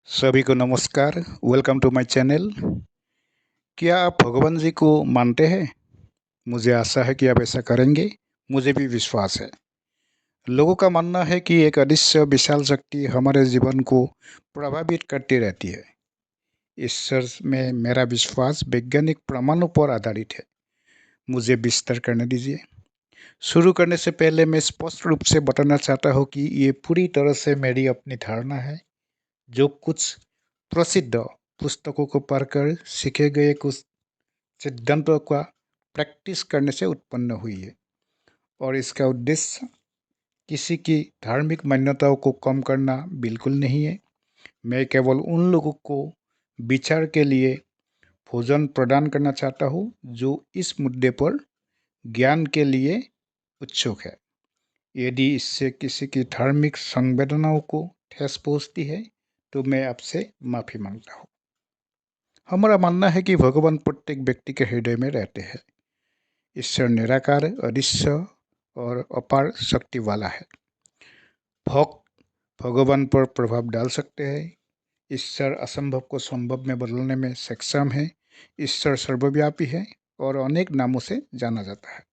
सभी को नमस्कार। Welcome to my channel. क्या आप भगवान जी को मानते हैं? मुझे आशा है कि आप ऐसा करेंगे। मुझे भी विश्वास है। लोगों का मानना है कि एक अदृश्य विशाल शक्ति हमारे जीवन को प्रभावित करती रहती है। ईश्वर में मेरा विश्वास वैज्ञानिक प्रमाणों पर आधारित है। मुझे विस्तार करने दीजिए। शुरू करने से पहले मैं स्पष्ट रूप से बताना चाहता हूँ कि ये पूरी तरह से मेरी अपनी धारणा है, जो कुछ प्रसिद्ध पुस्तकों को पढ़कर सीखे गए कुछ सिद्धांतों का प्रैक्टिस करने से उत्पन्न हुई है। और इसका उद्देश्य किसी की धार्मिक मान्यताओं को कम करना बिल्कुल नहीं है। मैं केवल उन लोगों को विचार के लिए भोजन प्रदान करना चाहता हूँ जो इस मुद्दे पर ज्ञान के लिए उत्सुक है। यदि इससे किसी की धार्मिक संवेदनाओं को ठेस पहुँचती है तो मैं आपसे माफ़ी मांगता हूँ। हमारा मानना है कि भगवान प्रत्येक व्यक्ति के हृदय में रहते हैं। ईश्वर निराकार, अदृश्य और अपार शक्ति वाला है। भक्त भगवान पर प्रभाव डाल सकते हैं। ईश्वर असंभव को संभव में बदलने में सक्षम है। ईश्वर सर्वव्यापी है और अनेक नामों से जाना जाता है।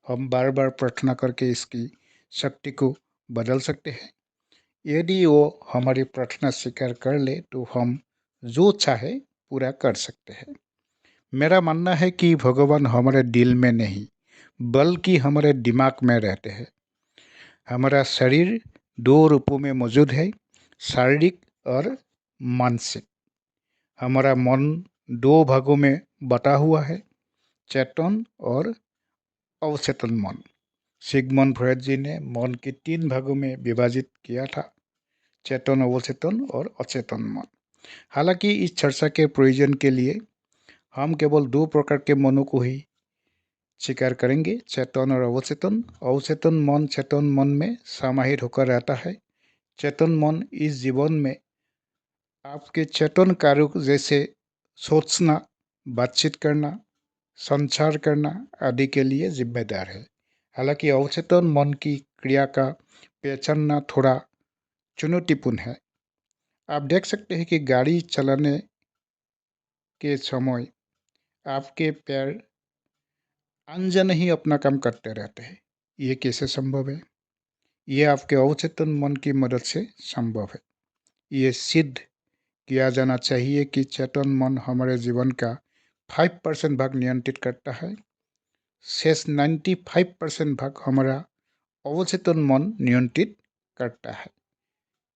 हम बार बार प्रार्थना करके इसकी शक्ति को बदल सकते हैं। यदि वो हमारी प्रार्थना स्वीकार कर ले तो हम जो चाहे पूरा कर सकते हैं। मेरा मानना है कि भगवान हमारे दिल में नहीं बल्कि हमारे दिमाग में रहते हैं। हमारा शरीर दो रूपों में मौजूद है, शारीरिक और मानसिक। हमारा मन दो भागों में बटा हुआ है, चेतन और अवचेतन मन। सिगमंड फ्रॉयड जी ने मन के 3 भागों में विभाजित किया था, चेतन, अवचेतन और अचेतन मन। हालांकि इस चर्चा के प्रयोजन के लिए हम केवल 2 प्रकार के मनों को ही स्वीकार करेंगे, चेतन और अवचेतन। अवचेतन मन चेतन मन में समाहित होकर रहता है। चेतन मन इस जीवन में आपके चेतन कार्यों जैसे सोचना, बातचीत करना, संचार करना आदि के लिए जिम्मेदार है। हालांकि अवचेतन मन की क्रिया का पहचानना थोड़ा चुनौतीपूर्ण है। आप देख सकते हैं कि गाड़ी चलाने के समय आपके पैर अनजाने ही अपना काम करते रहते हैं। ये कैसे संभव है? ये आपके अवचेतन मन की मदद से संभव है। ये सिद्ध किया जाना चाहिए कि चेतन मन हमारे जीवन का 5% भाग नियंत्रित करता है। शेष 95% भाग हमारा अवचेतन मन नियंत्रित करता है।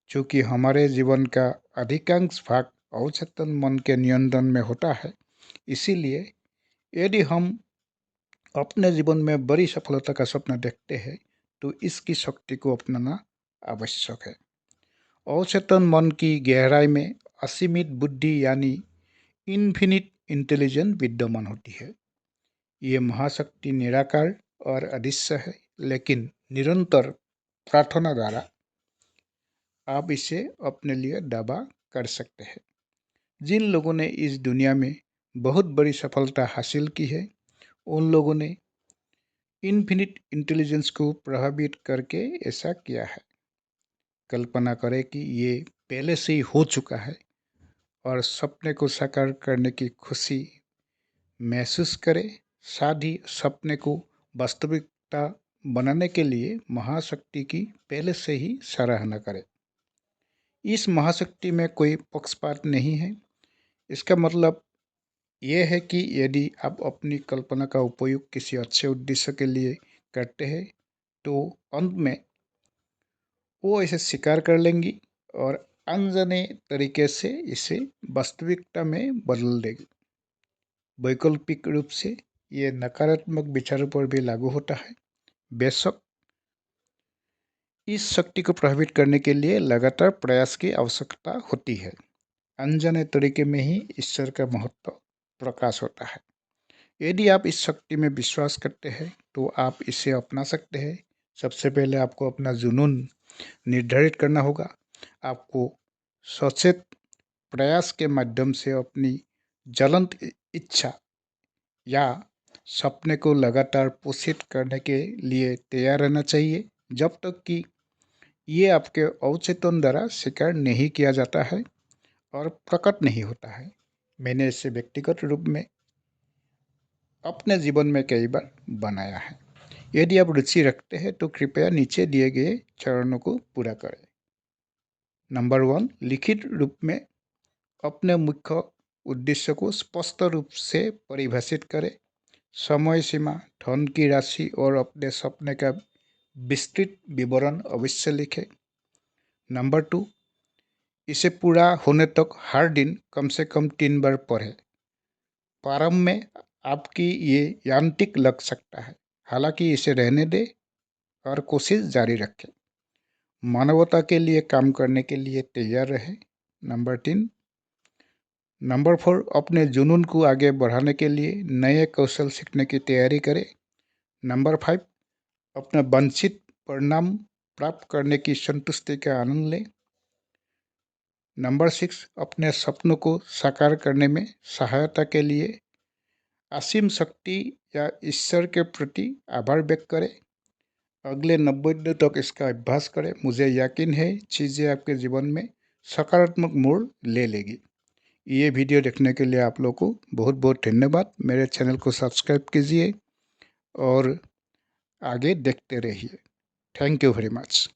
चूँकि हमारे जीवन का अधिकांश भाग अवचेतन मन के नियंत्रण में होता है, इसीलिए यदि हम अपने जीवन में बड़ी सफलता का सपना देखते हैं तो इसकी शक्ति को अपनाना आवश्यक है। अवचेतन मन की गहराई में असीमित बुद्धि यानी इन्फिनिट इंटेलिजेंस विद्यमान होती है। ये महाशक्ति निराकार और अदृश्य है, लेकिन निरंतर प्रार्थना द्वारा आप इसे अपने लिए दावा कर सकते हैं। जिन लोगों ने इस दुनिया में बहुत बड़ी सफलता हासिल की है, उन लोगों ने इन्फिनिट इंटेलिजेंस को प्रभावित करके ऐसा किया है। कल्पना करें कि ये पहले से ही हो चुका है और सपने को साकार करने की खुशी महसूस करें। साथ ही सपने को वास्तविकता बनाने के लिए महाशक्ति की पहले से ही सराहना करें। इस महाशक्ति में कोई पक्षपात नहीं है। इसका मतलब यह है कि यदि आप अपनी कल्पना का उपयोग किसी अच्छे उद्देश्य के लिए करते हैं तो अंत में वो इसे स्वीकार कर लेंगी और अनजाने तरीके से इसे वास्तविकता में बदल देगी। वैकल्पिक रूप से ये नकारात्मक विचारों पर भी लागू होता है। बेशक इस शक्ति को प्रभावित करने के लिए लगातार प्रयास की आवश्यकता होती है। अनजाने तरीके में ही ईश्वर का महत्व प्रकाश होता है। यदि आप इस शक्ति में विश्वास करते हैं तो आप इसे अपना सकते हैं। सबसे पहले आपको अपना जुनून निर्धारित करना होगा। आपको सचेत प्रयास के माध्यम से अपनी ज्वलंत इच्छा या सपने को लगातार पोषित करने के लिए तैयार रहना चाहिए, जब तक कि ये आपके अवचेतन द्वारा स्वीकार नहीं किया जाता है। और प्रकट नहीं होता है। मैंने इसे व्यक्तिगत रूप में अपने जीवन में कई बार बनाया है। यदि आप रुचि रखते हैं तो कृपया नीचे दिए गए चरणों को पूरा करें। नंबर 1, लिखित रूप में अपने मुख्य उद्देश्य को स्पष्ट रूप से परिभाषित करें। समय सीमा, धन की राशि और अपने सपने का विस्तृत विवरण अवश्य लिखें। नंबर 2, इसे पूरा होने तक हर दिन कम से कम 3 बार पढ़ें। प्रारंभ में आपकी ये यांत्रिक लग सकता है, हालांकि इसे रहने दें और कोशिश जारी रखें। मानवता के लिए काम करने के लिए तैयार रहें। नंबर 3, नंबर 4, अपने जुनून को आगे बढ़ाने के लिए नए कौशल सीखने की तैयारी करें। नंबर 5, अपना वांछित परिणाम प्राप्त करने की संतुष्टि का आनंद लें। नंबर 6, अपने सपनों को साकार करने में सहायता के लिए असीम शक्ति या ईश्वर के प्रति आभार व्यक्त करें। अगले 90 दिनों तक इसका अभ्यास करें। मुझे यकीन है चीज़ें आपके जीवन में सकारात्मक मोड़ ले लेगी। ये वीडियो देखने के लिए आप लोगों को बहुत बहुत धन्यवाद। मेरे चैनल को सब्सक्राइब कीजिए और आगे देखते रहिए। Thank you very much.